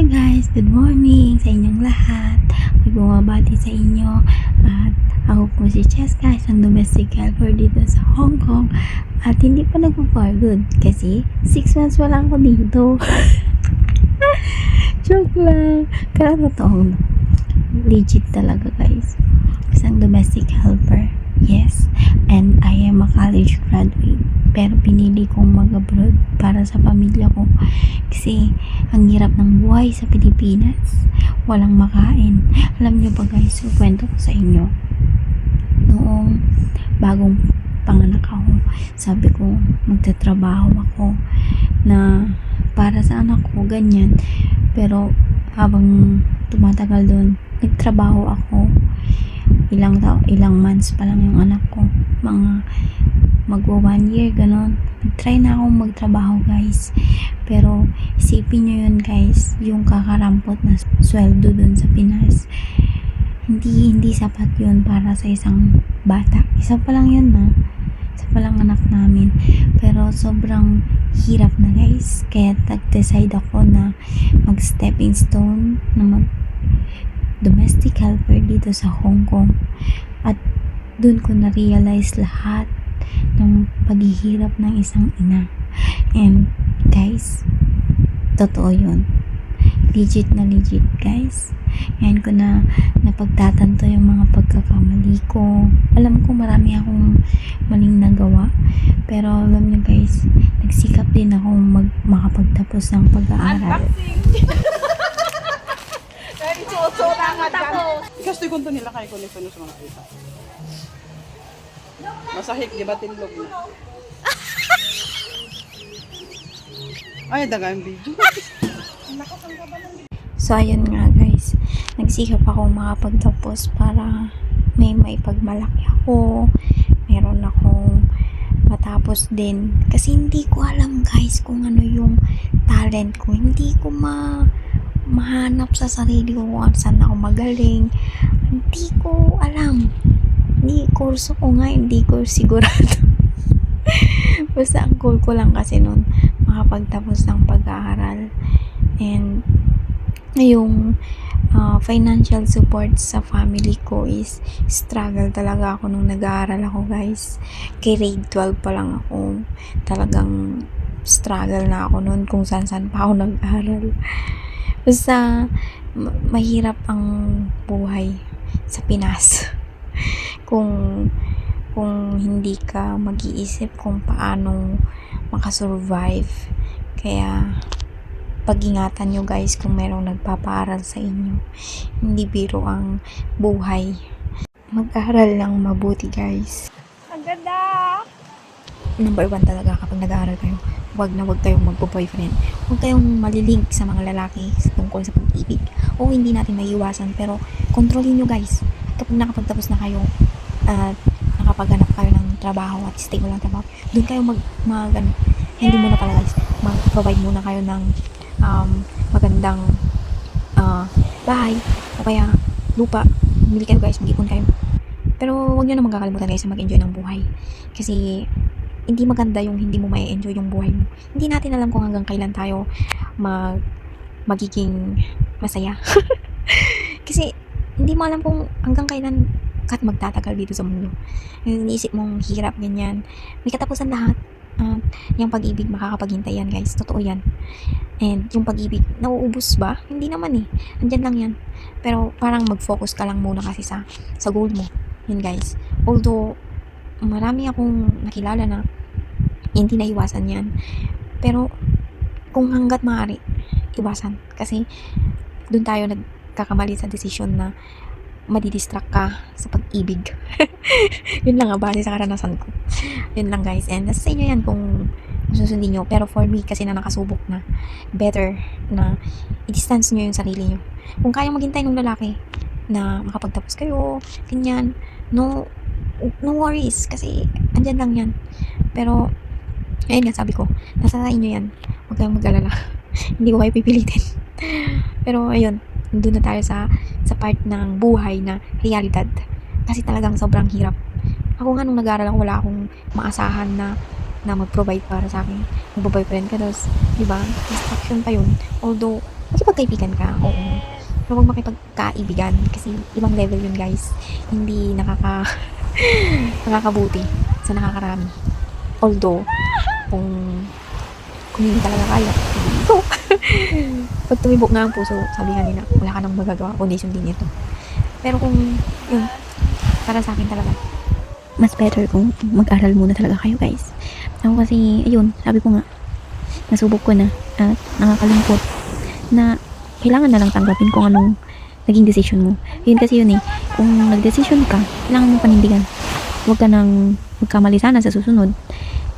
guys, good morning sa inyong lahat. May bumabati sa inyo at ako po si Cheska, isang domestic helper dito sa Hong Kong at hindi pa nagpo-for good kasi 6 months pa lang ako dito. Joke lang. Pero totoo, legit talaga guys. Isang domestic helper. Yes, and I am a college graduate. Pero pinili kong mag-abroad para sa pamilya ko. Kasi ang hirap ng buhay sa Pilipinas. Walang makain. Alam niyo ba guys, kwento ko sa inyo. Noong bagong panganak ako, sabi ko magtatrabaho ako na para sa anak ko, ganyan. Pero habang tumatagal doon, nagtrabaho ako. Ilang months pa lang yung anak ko. Mga magwa 1 year, ganon. Nag-try na akong magtrabaho guys. Pero isipin nyo yun guys, yung kakarampot na sweldo dun sa Pinas. Hindi sapat yun para sa isang bata. Isa pa lang yun na. Isa pa lang anak namin. Pero sobrang hirap na guys. Kaya nag-decide ako na mag-stepping stone na domestic helper dito sa Hong Kong. At dun ko na-realize lahat ng paghihirap ng isang ina. And guys, totoo yun. Legit na legit guys. Yan ko na napagtatanto yung mga pagkakamali ko. Alam ko marami akong maling nagawa. Pero alam nyo guys, nagsikap din akong makapagtapos ng pag-aaral. Ikastoy ko nila kay ko sa mga kita. Masahik, di ba tinlog na? Ay, dagang video. So, ayun nga guys. Nagsikap ako makapagtapos para may pagmalaki ako. Meron akong matapos din. Kasi hindi ko alam guys kung ano yung talent ko. Hindi ko mahanap sa sarili ko kung saan ako magaling. Hindi ko alam. Kurso ko nga, hindi ko sigurado. Basta ang goal ko lang kasi nun makapagtapos ng pag-aaral. And yung financial support sa family ko is struggle talaga ako nung nag-aaral ako guys. Grade 12 pa lang ako. Talagang struggle na ako nun kung saan pa ako nag-aaral. Basta mahirap ang buhay sa Pinas. kung hindi ka mag-iisip kung paano makasurvive. Kaya pag-ingatan nyo guys kung merong nagpapaaral sa inyo. Hindi biro ang buhay. Mag-aral lang mabuti guys. Ang ganda! Number 1 talaga kapag nag-aaral kayo. Huwag kayong magpo-boyfriend. Huwag kayong malilink sa mga lalaki tungkol sa pag-ibig. O hindi natin maiiwasan pero kontrolin nyo guys. Kapag nakapagtapos na kayo at nakapaghanap kayo ng trabaho at stable ang trabaho, doon kayo hindi muna pala guys, mag-provide muna kayo ng magandang bahay o kaya lupa. Bili kayo guys, mag-ipon kayo. Pero huwag nyo naman kakalimutan guys na mag-enjoy ng buhay. Kasi hindi maganda yung hindi mo may enjoy yung buhay mo. Hindi natin alam kung hanggang kailan tayo magiging masaya. Kasi hindi mo alam kung hanggang kailan kat magtatagal dito sa mundo. Iniisip mong hirap, ganyan. May katapusan lahat. Yung pag-ibig makakapaghintay yan guys. Totoo yan. And yung pag-ibig, nauubos ba? Hindi naman eh. Andyan lang yan. Pero parang mag-focus ka lang muna kasi sa goal mo. Yun guys. Although, marami akong nakilala na hindi naiwasan yan. Pero, kung hanggat maaari, iwasan. Kasi, dun tayo nagkakamali sa desisyon na madidistract ka sa pag-ibig. Yun lang base sa karanasan ko. Yun lang guys. And nasa sa inyo yan kung susundin nyo. Pero for me, kasi na nakasubok na, better na i-distance nyo yung sarili nyo. Kung kayang maghintay ng lalaki na makapagtapos kayo, ganyan, no worries. Kasi andyan lang yan. Pero, ayun nga sabi ko, nasa sa inyo yan. Huwag kayong mag-alala. Hindi ko kayo pipilitin. Pero ayun, doon na tayo sa part ng buhay na realidad. Kasi talagang sobrang hirap. Ako nga nung nag-aaral ako, wala akong maasahan na mag-provide para sa akin. Mag-boyfriend ka, tapos, diba, distraction pa yun. Although, makipagkaibigan ka, oo. Pero huwag makipagkaibigan kasi ibang level yun guys. Hindi nakakabuti sa nakakarami. Although, kung hindi talaga kaya, hindi ko. Pag tumibok nga ang puso, sabi nga nila, wala ka nang magagawa, kundi sundin ito. Pero kung, yun, para sa akin talaga, Mas better kung mag-aral muna talaga kayo guys. Ako kasi, ayun, sabi ko nga, nasubok ko na at nakakalungkot na kailangan na lang tanggapin kung anong naging decision mo. Yun kasi yun eh, kung nag-decision ka, kailangan mo panindigan. Huwag ka nang magkamali sana sa susunod.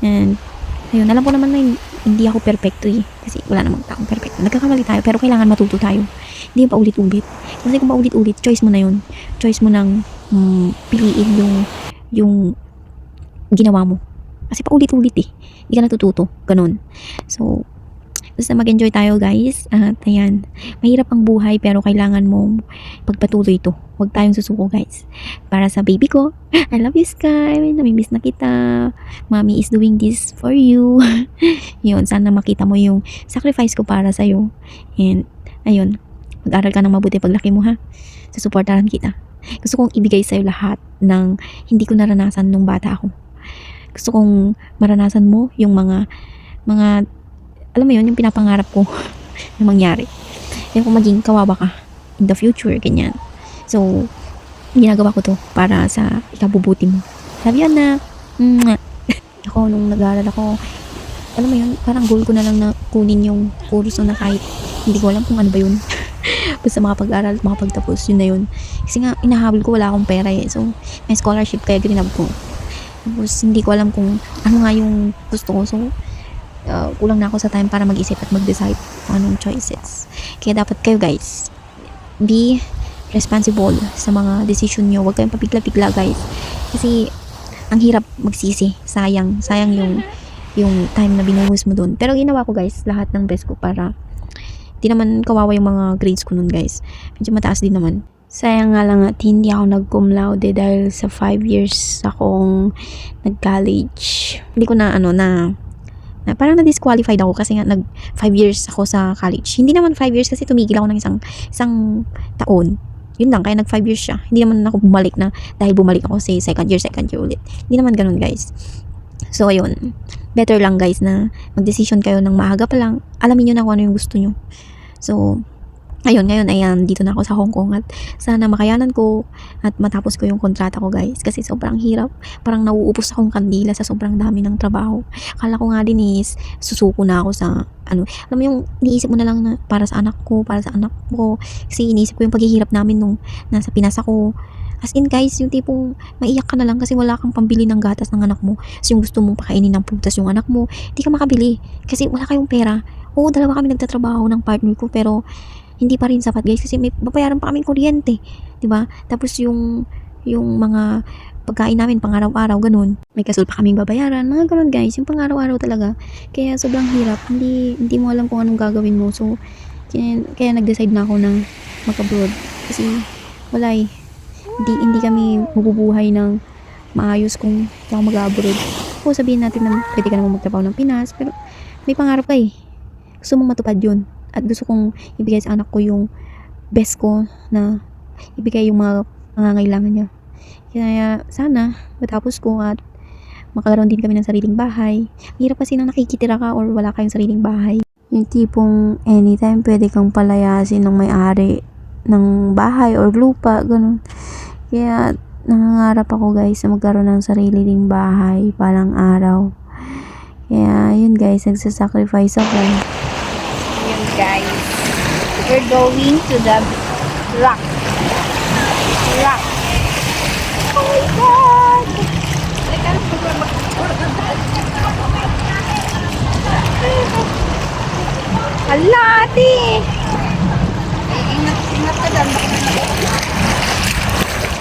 And, ayun, alam ko naman na hindi ako perfecto eh. Kasi wala namang taong perfecto. Nagkakamali tayo, pero kailangan matuto tayo. Hindi yung paulit-ulit. Kasi kung paulit-ulit, choice mo na yun. Choice mo nang piliin yung ginawa mo. Kasi paulit-ulit eh. Hindi ka natututo. Ganun. So, basta mag-enjoy tayo guys. At ayan, mahirap ang buhay pero kailangan mong pagpatuloy ito. Huwag tayong susuko guys. Para sa baby ko, I love you Sky. Namimiss na kita. Mommy is doing this for you. Yun, sana makita mo yung sacrifice ko para sa'yo. And ayun, mag-aral ka ng mabuti paglaki mo ha. Susuportahan kita. Gusto kong ibigay sa'yo lahat ng hindi ko naranasan nung bata ako. Gusto kong maranasan mo yung mga alam mo yun, yung pinapangarap ko na mangyari. Yung kung maging kawawa ka in the future, ganyan. So, ginagawa ko to para sa ikabubuti mo. Sabi yan na, ako nung nag-aaral ako, alam mo yun, parang goal ko na lang na kunin yung kurso na kahit hindi ko alam kung ano ba yun. Basta makapag-aral, makapagtapos, yun na yun. Kasi nga, inahabol ko, wala akong pera eh. So, may scholarship kaya grinab ko. Tapos, hindi ko alam kung ano nga yung gusto ko. So, kulang na ako sa time para mag-isip at mag-decide kung anong choices. Kaya dapat kayo guys, be responsible sa mga decision nyo. Huwag kayong papigla-pigla guys. Kasi, ang hirap magsisi. Sayang yung time na binuhos mo dun. Pero ginawa ko guys, lahat ng best ko para di naman kawawa yung mga grades ko nun guys. Medyo mataas din naman. Sayang nga lang at hindi ako nag-cum laude dahil sa 5 years akong nag-college. Hindi ko na parang na-disqualified ako kasi nga 5 years ako sa college. Hindi naman 5 years kasi tumigil ako ng isang taon. Yun lang, kaya 5 years siya. Hindi naman ako bumalik na dahil bumalik ako sa second year ulit. Hindi naman ganun guys. So ayun, better lang guys na mag-decision kayo ng maaga pa lang. Alamin nyo na kung ano yung gusto nyo. So, ayun, ngayon, ayan, dito na ako sa Hong Kong at sana makayanan ko at matapos ko yung kontrata ko guys kasi sobrang hirap. Parang nauupos akong kandila sa sobrang dami ng trabaho. Akala ko nga din is susuko na ako sa alam mo yung iniisip mo na lang na para sa anak ko kasi iniisip ko yung paghihirap namin nung nasa Pinas ako. As in guys, yung tipong maiyak ka na lang kasi wala kang pambili ng gatas ng anak mo. So yung gusto mong pakainin ng prutas yung anak mo, hindi ka makabili kasi wala kayong pera. Oo, dalawa kami nagtatrabaho ng partner ko pero hindi pa rin sapat guys kasi may babayaran pa kaming kuryente, 'di ba? Tapos yung mga pagkain namin pang-araw-araw ganun. May kasul pa kaming babayaran, mga ganun guys, yung pang-araw-araw talaga. Kaya sobrang hirap, hindi mo alam kung anong gagawin mo. So kaya nag-decide na ako na mag-abroad kasi wala eh. Hindi kami mabubuhay ng maayos kung hindi ako mag-abroad. O sabihin natin na pwede ka naman magtrabaho ng Pinas pero may pangarap ka eh. Gusto mong matupad yun. At gusto kong ibigay sa anak ko yung best ko na ibigay yung mga pangangailangan niya. Kaya sana matapos ko at makakaroon din kami ng sariling bahay. Hirap kasi nang nakikitira ka or wala kayong sariling bahay. Yung tipong anytime pwede kang palayasin ng may-ari ng bahay or lupa, ganun. Kaya nangangarap ako guys na magkaroon ng sarili ding bahay parang araw. Kaya yun guys, nagsasacrifice ako. Yun guys, we're going to the rock. Oh my God! Hala, ate! Ingat ka dyan.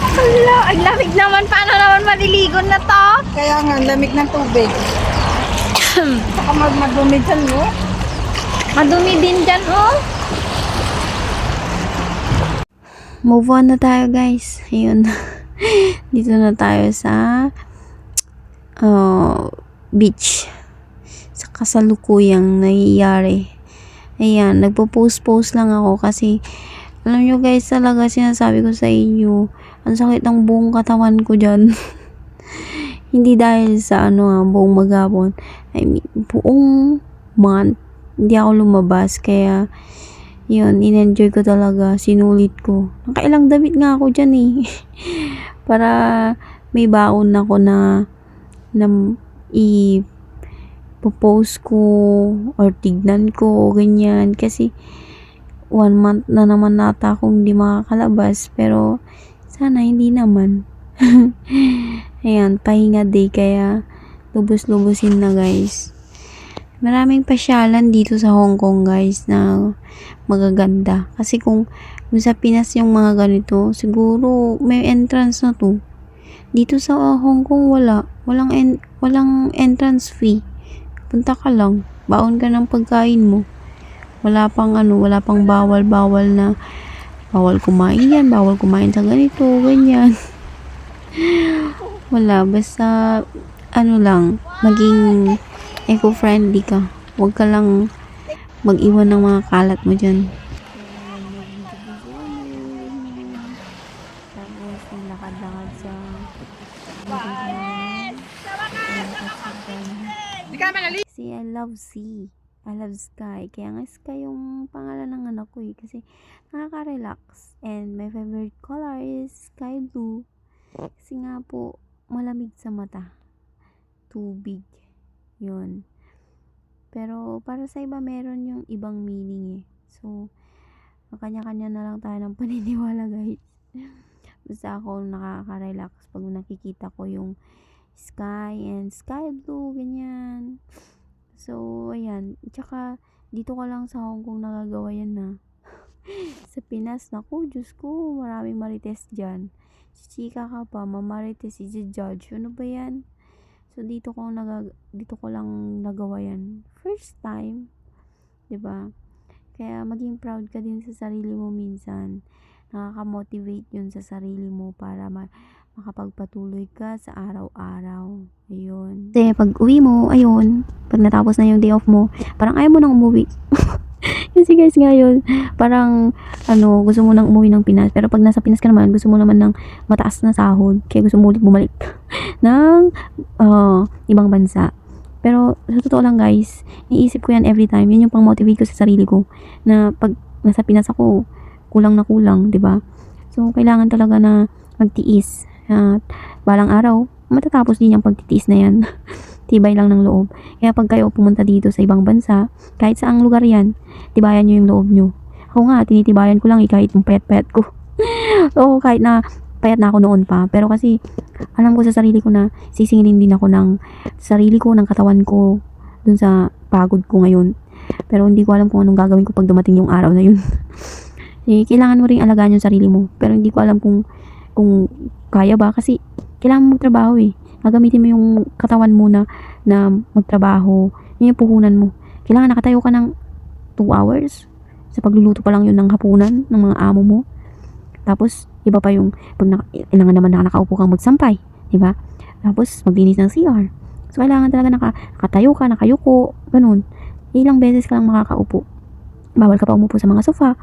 Hala, ang lamig naman. Paano naman maliligo na to? Kaya nga, lamig ng tubig. Baka madumi dyan, no? Madumi din dyan, oh. Move on na tayo guys. Ayun. Dito na tayo sa beach. Sa kasalukuyang nangyayari. Ayan, nagpo-post lang ako kasi alam nyo guys, talaga sinasabi ko sa inyo, ang sakit ng buong katawan ko dyan. Hindi dahil sa buong maghapon. I mean, buong month, hindi ako lumabas. Kaya, yun, in-enjoy ko talaga. Sinulit ko. Nakailang damit nga ako dyan eh. Para may baon ako na i-post ko or tignan ko, ganyan. Kasi, 1 month na naman nata akong hindi makakalabas. Pero, sana hindi naman. Ayan, pahinga day. Kaya, lubos-lubusin na guys. Maraming pasyalan dito sa Hong Kong guys na magaganda. Kasi kung sa Pinas yung mga ganito, siguro may entrance na to. Dito sa Hong Kong wala. Walang entrance fee. Punta ka lang. Baon ka ng pagkain mo. Wala pang bawal na bawal kumain yan, bawal kumain sa ganito, ganyan. Wala, basta lang, maging eco-friendly ka. Huwag ka lang mag-iwan ng mga kalat mo dyan. Tapos, lakad-lakad sa kasi I love sea. I love sky. Kaya nga sky yung pangalan ng anak ko eh. Kasi nakaka-relax. And my favorite color is sky blue. Kasi nga po, malamig sa mata. Tubig. Yun. Pero para sa iba, meron yung ibang meaning eh. So, kanya-kanya na lang tayo ng paniniwala guys. Basta ako nakaka-relax pag nakikita ko yung sky and sky blue, ganyan. So, ayan. Tsaka, dito ka lang sa Hong Kong nagagawa yan na. Sa Pinas, naku, Diyos ko, maraming marites dyan. Chika ka pa, mamarites, i-judge. Ano ba yan? So, dito ko lang nagawa yan. First time. 'Di ba? Kaya, maging proud ka din sa sarili mo minsan. Nakaka-motivate yun sa sarili mo para makapagpatuloy ka sa araw-araw. Ayun. Kasi pag uwi mo, ayun, pag natapos na yung day off mo, parang ayaw mo nang umuwi. Kasi guys ngayon, parang gusto mo nang umuwi ng Pinas. Pero pag nasa Pinas ka naman, gusto mo naman ng mataas na sahod. Kaya gusto mo ulit bumalik ng ibang bansa. Pero sa totoo lang guys, iniisip ko yan every time. Yun yung pang-motivate ko sa sarili ko. Na pag nasa Pinas ako, kulang na kulang, 'di ba? So kailangan talaga na magtiis. At balang araw, matatapos din yung pagtitiis na yan. Tibay lang ng loob. Kaya pag kayo pumunta dito sa ibang bansa, kahit saang lugar yan, tibayan nyo yung loob nyo. Ako nga, tinitibayan ko lang kahit yung payat-payat ko. Oo, kahit na payat na ako noon pa. Pero kasi, alam ko sa sarili ko na sisingilin din ako ng sarili ko, ng katawan ko, dun sa pagod ko ngayon. Pero hindi ko alam kung anong gagawin ko pag dumating yung araw na yun. Kailangan mo rin alagaan yung sarili mo. Pero hindi ko alam kung kaya ba kasi kailangan mo magtrabaho eh. Gagamitin mo yung katawan mo na magtrabaho. Yun yung puhunan mo. Kailangan nakatayo ka ng 2 hours. Sa pagluluto pa lang yun ng hapunan ng mga amo mo. Tapos, iba pa yung pag kailangan naman nakaupo kang magsampay. Diba? Tapos, maglinis ng CR. So, kailangan talaga nakatayo ka, nakayuko, ganun. Ilang beses ka lang makakaupo. Bawal ka pa umupo sa mga sofa.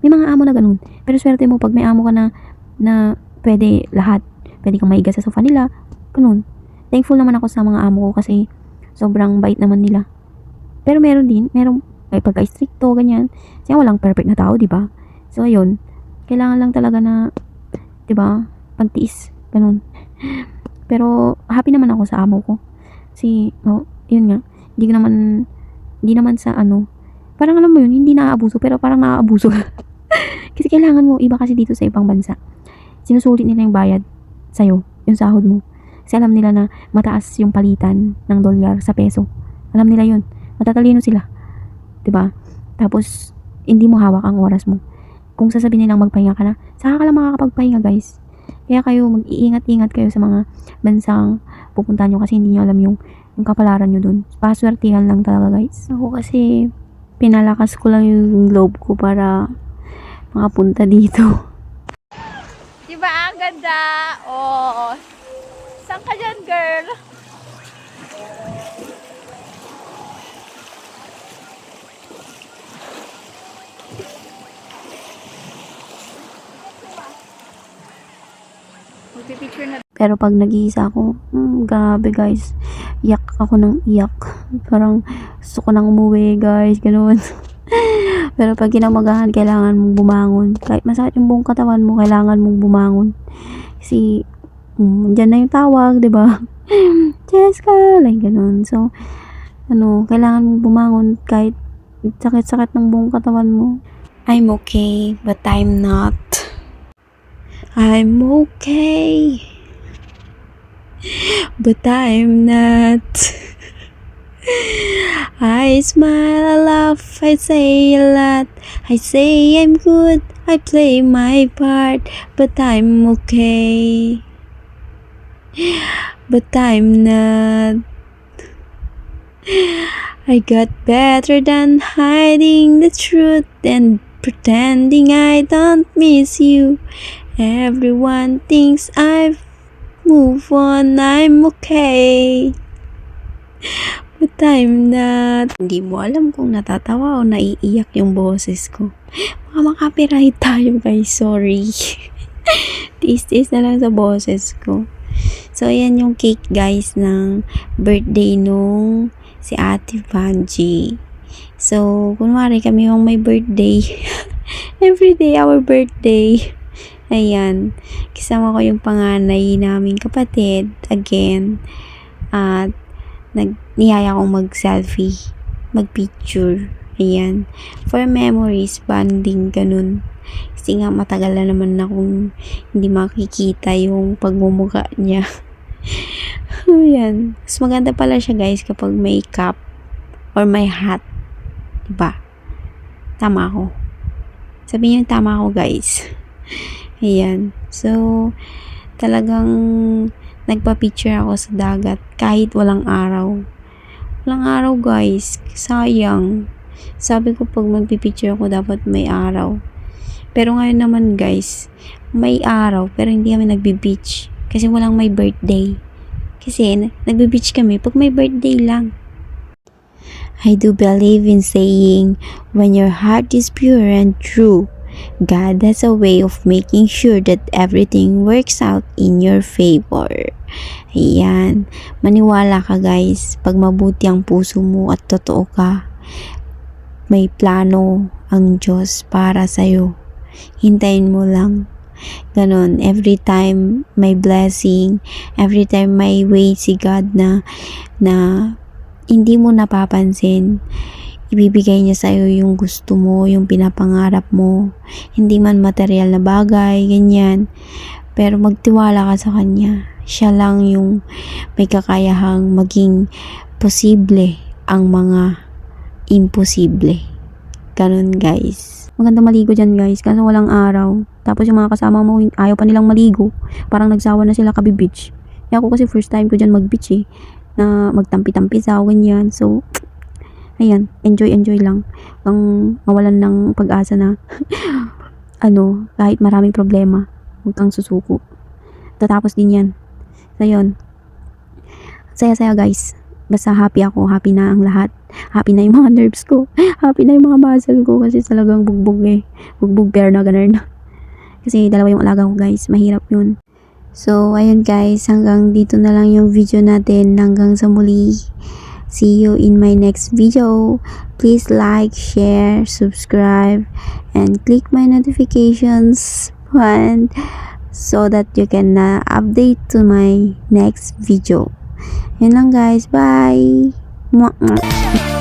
May mga amo na ganun. Pero swerte mo, pag may amo ka na pwede lahat. Pwede kang maiga sa sofa nila. Ganun. Thankful naman ako sa mga amo ko kasi sobrang bait naman nila. Pero meron pagka-stricto, ganyan. Kasi walang perfect na tao, di ba? So, ayun. Kailangan lang talaga na, di ba, pagtiis. Ganun. Pero, happy naman ako sa amo ko. Kasi, yun nga. Hindi naman sa parang alam mo yun, hindi naaabuso, pero parang naaabuso. Kasi kailangan mo, iba kasi dito sa ibang bansa. Sinusulit nila yung bayad sa'yo, yung sahod mo. Kasi alam nila na mataas yung palitan ng dolyar sa peso. Alam nila yun. Matatalino sila. 'Di ba? Tapos, hindi mo hawak ang oras mo. Kung sasabihin nilang magpahinga ka na, saka ka lang makakapagpahinga guys. Kaya kayo, mag-iingat-ingat kayo sa mga bansang pupuntahan nyo kasi hindi nyo alam yung kapalaran nyo dun. Paswertihan lang talaga guys. Ako kasi, pinalakas ko lang yung loob ko para makapunta dito. Diba ang ganda? Oo. Saan ka dyan, girl? Pipicture na. Pero pag nag-iisa ako, grabe guys. Iyak ako ng iyak. Parang gusto ko nang umuwi guys. Ganun. Pero pag kinamagahan, kailangan mong bumangon. Kahit masakit yung buong katawan mo, kailangan mong bumangon. Kasi, dyan na yung tawag, diba? Jessica! Like ganun. So, kailangan mong bumangon kahit sakit-sakit ng buong katawan mo. I'm okay, but I'm not. I'm okay, but I'm not. I smile, I laugh, I say a lot. I say I'm good, I play my part, but I'm okay, but I'm not. I got better than hiding the truth and pretending I don't miss you. Everyone thinks I've moved on, I'm okay, but I'm not. Hindi mo alam kung natatawa o naiiyak yung boses ko. Baka makapiright tayo guys, sorry. Tiis-tiis na lang sa boses ko. So, ayan yung cake guys ng birthday nung si Ate Vanji. So, kunwari kami yung may birthday. Everyday our birthday. Ayan. Kasama ko yung panganay naming kapatid. Again. At niyaya kong mag-selfie. Mag-picture. Ayan. For memories, bonding, ganun. Kasi nga matagal na naman akong hindi makikita yung pagmumuka niya. Ayan. Mas maganda pala siya guys kapag may cap or may hat. Diba? Tama ako. Sabihin niyo tama ako guys. Ayan. So, talagang nagpa-picture ako sa dagat kahit walang araw. Walang araw guys. Sayang. Sabi ko pag magpipicture ako dapat may araw. Pero ngayon naman guys, may araw pero hindi kami nagbi-beach. Kasi walang may birthday. Kasi nagbi-beach kami pag may birthday lang. I do believe in saying, when your heart is pure and true, God has a way of making sure that everything works out in your favor. Ayan. Maniwala ka guys. Pag mabuti ang puso mo at totoo ka, may plano ang Diyos para sa'yo. Hintayin mo lang. Ganon. Every time may blessing, every time may way si God na hindi mo napapansin, ibibigay niya sa'yo yung gusto mo, yung pinapangarap mo. Hindi man material na bagay, ganyan. Pero magtiwala ka sa Kanya. Siya lang yung may kakayahang maging posible ang mga imposible. Ganon guys. Maganda maligo dyan guys, kasi walang araw. Tapos yung mga kasama mo, ayaw pa nilang maligo. Parang nagsawa na sila kabi-beach. Ako kasi first time ko dyan mag-beach eh. Na magtampi-tampi sa ganyan. So, ayan, enjoy lang. Ang mawalan ng pag-asa na kahit maraming problema, huwag kang susuko. Tatapos din yan. So, yun. Saya-saya guys. Basta happy ako, happy na ang lahat. Happy na yung mga nerves ko. Happy na yung mga muscle ko kasi talagang bugbog eh. Bugbog pero na ganun. Kasi dalawa yung alaga ko guys. Mahirap yun. So, ayun guys, hanggang dito na lang yung video natin. Hanggang sa muli. See you in my next video. Please like, share, subscribe, and click my notifications button so that you can update to my next video. Yun lang guys. Bye! Mwah, mwah.